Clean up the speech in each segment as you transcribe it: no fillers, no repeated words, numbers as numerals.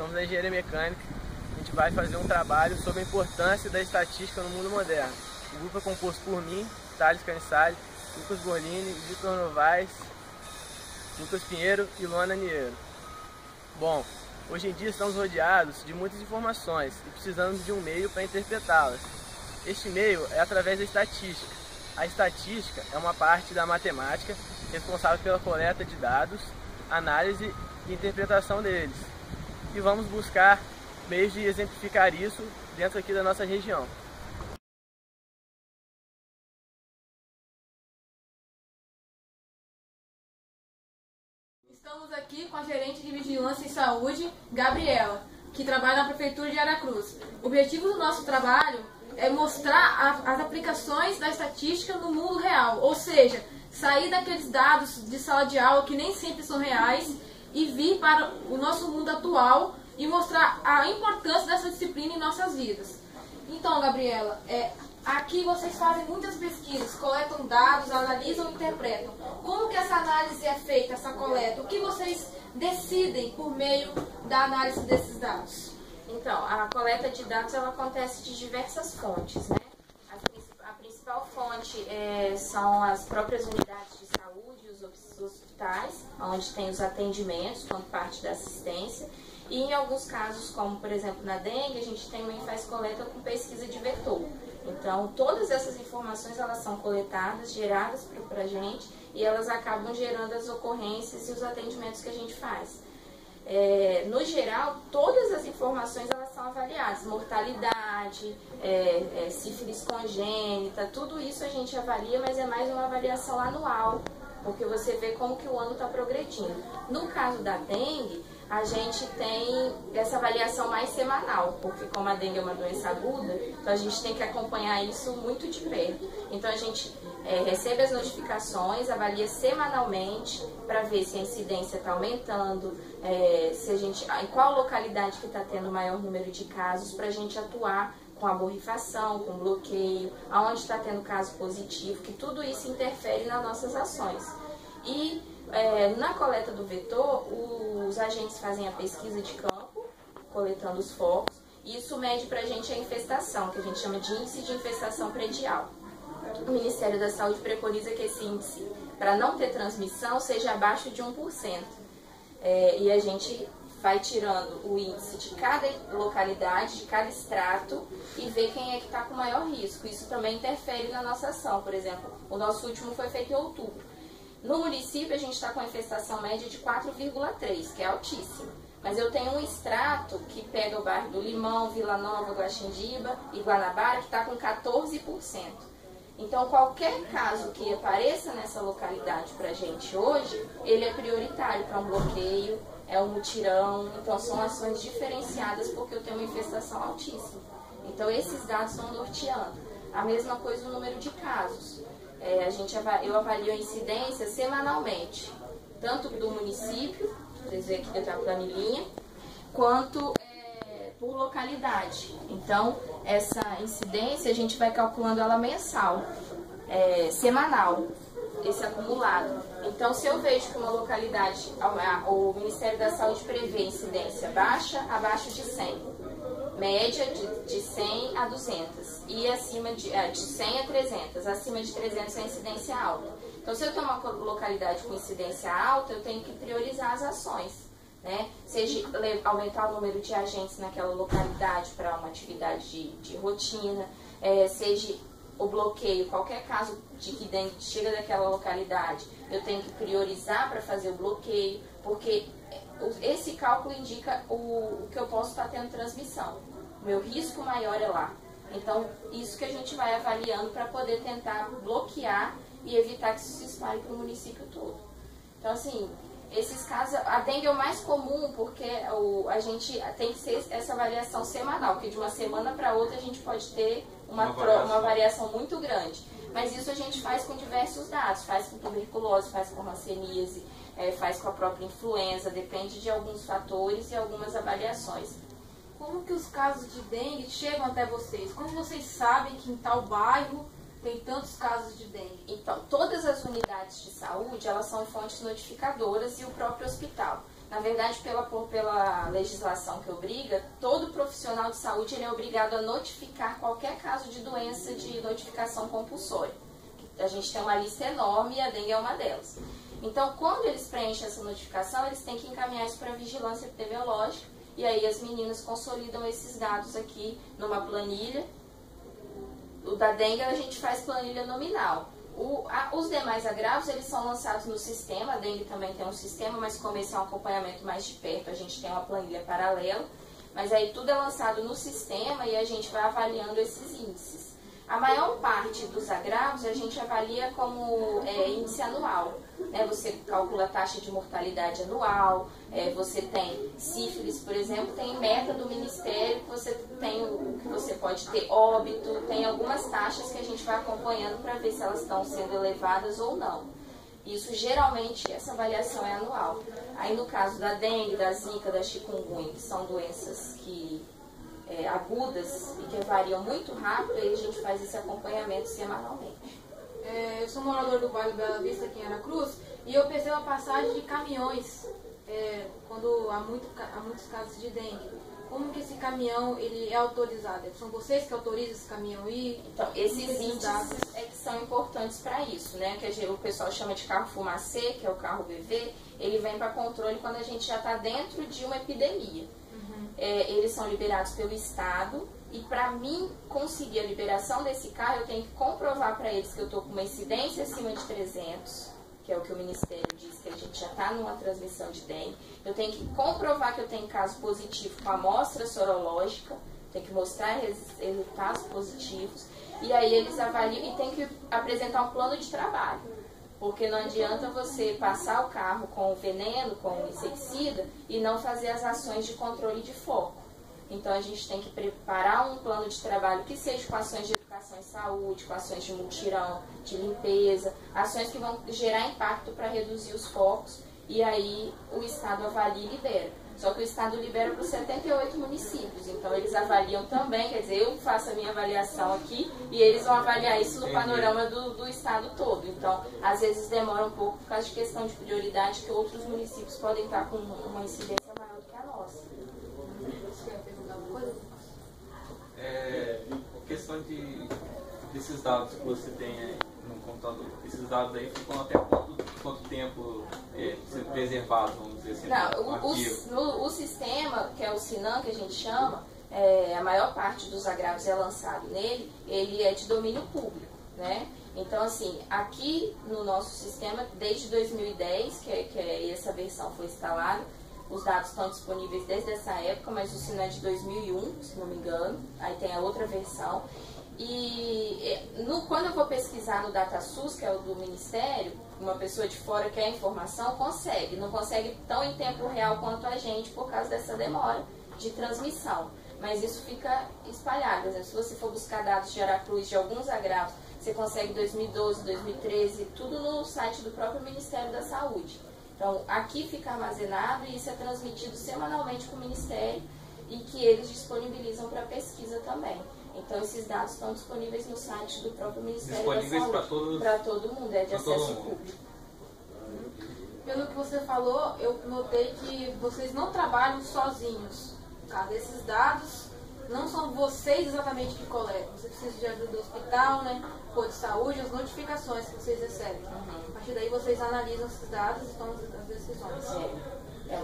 somos da engenharia mecânica. A gente vai fazer um trabalho sobre a importância da estatística no mundo moderno. O grupo é composto por mim, Thales Canissale, Lucas Borlini, Vitor Novaes, Lucas Pinheiro e Luana Niero. Bom, hoje em dia estamos rodeados de muitas informações e precisamos de um meio para interpretá-las. Este meio é através da estatística. A estatística é uma parte da matemática responsável pela coleta de dados, análise e interpretação deles. E vamos buscar meios de exemplificar isso dentro aqui da nossa região. Estamos aqui com a gerente de Vigilância em Saúde, Gabriela, que trabalha na Prefeitura de Aracruz. O objetivo do nosso trabalho é mostrar as aplicações da estatística no mundo real, ou seja, sair daqueles dados de sala de aula que nem sempre são reais e vir para o nosso mundo atual e mostrar a importância dessa disciplina em nossas vidas. Então, Gabriela, aqui vocês fazem muitas pesquisas, coletam dados, analisam e interpretam. Como que essa análise é feita, essa coleta? O que vocês decidem por meio da análise desses dados? Então, a coleta de dados ela acontece de diversas fontes, né? A principal fonte são as próprias unidades de saúde, os hospitais, onde tem os atendimentos, como parte da assistência. E em alguns casos, como por exemplo na dengue, a gente também faz coleta com pesquisa de vetor. Então, todas essas informações elas são coletadas, geradas para a gente e elas acabam gerando as ocorrências e os atendimentos que a gente faz. No geral, todas as informações elas são avaliadas, mortalidade, sífilis congênita, tudo isso a gente avalia, mas é mais uma avaliação anual, porque você vê como que o ano está progredindo. No caso da dengue, a gente tem essa avaliação mais semanal, porque como a dengue é uma doença aguda, então a gente tem que acompanhar isso muito de perto. Então a gente recebe as notificações, avalia semanalmente para ver se a incidência está aumentando, em qual localidade que está tendo o maior número de casos, para a gente atuar com a borrifação, com bloqueio, aonde está tendo caso positivo, que tudo isso interfere nas nossas ações. E na coleta do vetor, os agentes fazem a pesquisa de campo, coletando os focos, e isso mede para a gente a infestação, que a gente chama de índice de infestação predial. O Ministério da Saúde preconiza que esse índice, para não ter transmissão, seja abaixo de 1%. E a gente vai tirando o índice de cada localidade, de cada extrato, e vê quem é que está com maior risco. Isso também interfere na nossa ação. Por exemplo, o nosso último foi feito em outubro. No município, a gente está com a infestação média de 4,3, que é altíssima. Mas eu tenho um extrato que pega o bairro do Limão, Vila Nova, Guaxindiba e Guanabara, que está com 14%. Então, qualquer caso que apareça nessa localidade para a gente hoje, ele é prioritário para um bloqueio, é um mutirão. Então, são ações diferenciadas porque eu tenho uma infestação altíssima. Então, esses dados estão norteando. A mesma coisa o número de casos. Eu avalio a incidência semanalmente, tanto do município, vocês veem aqui dentro da planilhinha, quanto por localidade. Então, essa incidência a gente vai calculando ela mensal, semanal, esse acumulado. Então, se eu vejo que uma localidade, o Ministério da Saúde prevê incidência baixa, abaixo de 100. Média de 100 a 200 e acima de 100 a 300, acima de 300 é incidência alta. Então, se eu tenho uma localidade com incidência alta, eu tenho que priorizar as ações, né? Seja aumentar o número de agentes naquela localidade para uma atividade de rotina, seja o bloqueio, qualquer caso de que dengue chega daquela localidade, eu tenho que priorizar para fazer o bloqueio, porque esse cálculo indica o que eu posso estar tendo transmissão. O meu risco maior é lá. Então, isso que a gente vai avaliando para poder tentar bloquear e evitar que isso se espalhe para o município todo. Então, assim, esses casos, a dengue é o mais comum porque a gente tem que ser essa avaliação semanal, porque de uma semana para outra a gente pode ter uma variação muito grande. Mas isso a gente faz com diversos dados, faz com tuberculose, faz com hanseníase, faz com a própria influenza, depende de alguns fatores e algumas avaliações. Como que os casos de dengue chegam até vocês? Como vocês sabem que em tal bairro tem tantos casos de dengue? Então, todas as unidades de saúde, elas são fontes notificadoras e o próprio hospital. Na verdade, pela legislação que obriga, todo profissional de saúde ele é obrigado a notificar qualquer caso de doença de notificação compulsória. A gente tem uma lista enorme e a dengue é uma delas. Então, quando eles preenchem essa notificação, eles têm que encaminhar isso para a vigilância epidemiológica e aí as meninas consolidam esses dados aqui numa planilha. O da dengue a gente faz planilha nominal. Os demais agravos, eles são lançados no sistema, a dengue também tem um sistema, mas como esse é um acompanhamento mais de perto, a gente tem uma planilha paralela, mas aí tudo é lançado no sistema e a gente vai avaliando esses índices. A maior parte dos agravos a gente avalia como índice anual, né? Você calcula a taxa de mortalidade anual, você tem sífilis, por exemplo, tem meta do Ministério, que você tem o que você pode ter óbito, tem algumas taxas que a gente vai acompanhando para ver se elas estão sendo elevadas ou não. Isso geralmente, essa avaliação é anual. Aí no caso da dengue, da zika, da chikungunya, que são doenças agudas e que variam muito rápido, aí a gente faz esse acompanhamento semanalmente. Eu sou morador do bairro Bela Vista, aqui em Aracruz, e eu percebo a passagem de caminhões quando há muitos casos de dengue. Como que esse caminhão ele é autorizado? São vocês que autorizam esse caminhão ir? Então, esses índices que são importantes para isso, né? Que o pessoal chama de carro fumacê, que é o carro BV, ele vem para controle quando a gente já está dentro de uma epidemia. Eles são liberados pelo Estado e para mim conseguir a liberação desse carro eu tenho que comprovar para eles que eu estou com uma incidência acima de 300, que é o que o Ministério diz que a gente já está numa transmissão de dengue. Eu tenho que comprovar que eu tenho caso positivo com amostra sorológica, tenho que mostrar resultados positivos e aí eles avaliam e tem que apresentar um plano de trabalho. Porque não adianta você passar o carro com veneno, com inseticida e não fazer as ações de controle de foco. Então a gente tem que preparar um plano de trabalho que seja com ações de educação em saúde, com ações de mutirão, de limpeza, ações que vão gerar impacto para reduzir os focos e aí o Estado avalia e libera. Só que o Estado libera para os 78 municípios, então eles avaliam também, quer dizer, eu faço a minha avaliação aqui e eles vão avaliar isso no panorama do Estado todo. Então, às vezes demora um pouco por causa de questão de prioridade, que outros municípios podem estar com uma incidência maior do que a nossa. Você quer perguntar alguma coisa? A questão desses dados que você tem aí no computador, esses dados aí ficam até quanto tempo sendo preservados, vamos dizer assim? Não, o sistema, que é o SINAM, que a gente chama, a maior parte dos agravos é lançado nele, ele é de domínio público, né? Então, assim, aqui no nosso sistema, desde 2010, que essa versão foi instalada, os dados estão disponíveis desde essa época, mas o SINAM é de 2001, se não me engano, aí tem a outra versão. E quando eu vou pesquisar no DataSUS, que é o do Ministério, uma pessoa de fora quer informação, consegue. Não consegue tão em tempo real quanto a gente por causa dessa demora de transmissão. Mas isso fica espalhado. Por exemplo, se você for buscar dados de Aracruz, de alguns agravos, você consegue 2012, 2013, tudo no site do próprio Ministério da Saúde. Então, aqui fica armazenado e isso é transmitido semanalmente para o Ministério e que eles disponibilizam para pesquisa também. Então, esses dados estão disponíveis no site do próprio Ministério da Saúde. Para todo mundo, é de acesso público. Pelo que você falou, eu notei que vocês não trabalham sozinhos. Tá? Esses dados não são vocês exatamente que coletam. Você precisa de ajuda do hospital, né? Ou de saúde, as notificações que vocês recebem. A partir daí, vocês analisam esses dados e tomam as decisões. É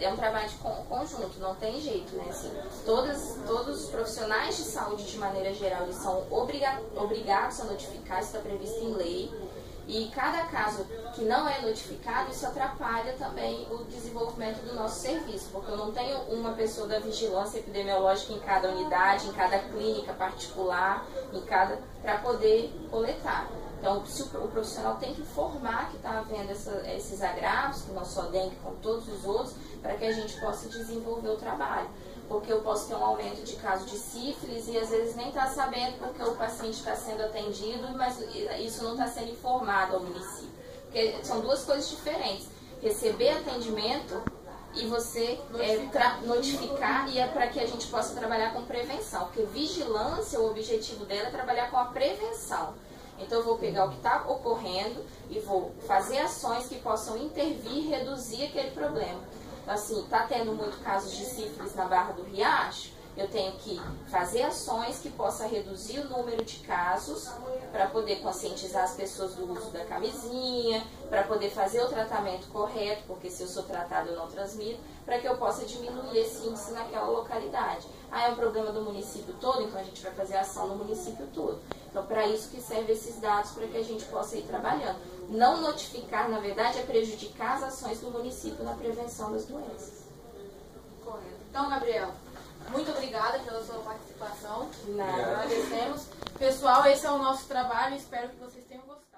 um trabalho de conjunto, não tem jeito, né? Assim, todos os profissionais de saúde, de maneira geral, eles são obrigados a notificar, isso está previsto em lei. E cada caso que não é notificado, isso atrapalha também o desenvolvimento do nosso serviço, porque eu não tenho uma pessoa da vigilância epidemiológica em cada unidade, em cada clínica particular, para poder coletar. Então, o profissional tem que informar que está havendo esses agravos, que não só dengue, como todos os outros, para que a gente possa desenvolver o trabalho. Porque eu posso ter um aumento de caso de sífilis e às vezes nem está sabendo porque o paciente está sendo atendido, mas isso não está sendo informado ao município. Porque são duas coisas diferentes. Receber atendimento e você notificar, e é para que a gente possa trabalhar com prevenção. Porque vigilância, o objetivo dela é trabalhar com a prevenção. Então eu vou pegar o que está ocorrendo e vou fazer ações que possam intervir e reduzir aquele problema. Então assim, está tendo muito casos de sífilis na Barra do Riacho, eu tenho que fazer ações que possam reduzir o número de casos para poder conscientizar as pessoas do uso da camisinha, para poder fazer o tratamento correto, porque se eu sou tratado eu não transmito, para que eu possa diminuir esse índice naquela localidade. É um problema do município todo, então a gente vai fazer ação no município todo. Então, para isso que servem esses dados, para que a gente possa ir trabalhando. Não notificar, na verdade, é prejudicar as ações do município na prevenção das doenças. Correto. Então, Gabriela, muito obrigada pela sua participação. Nada. Agradecemos. Pessoal, esse é o nosso trabalho. Espero que vocês tenham gostado.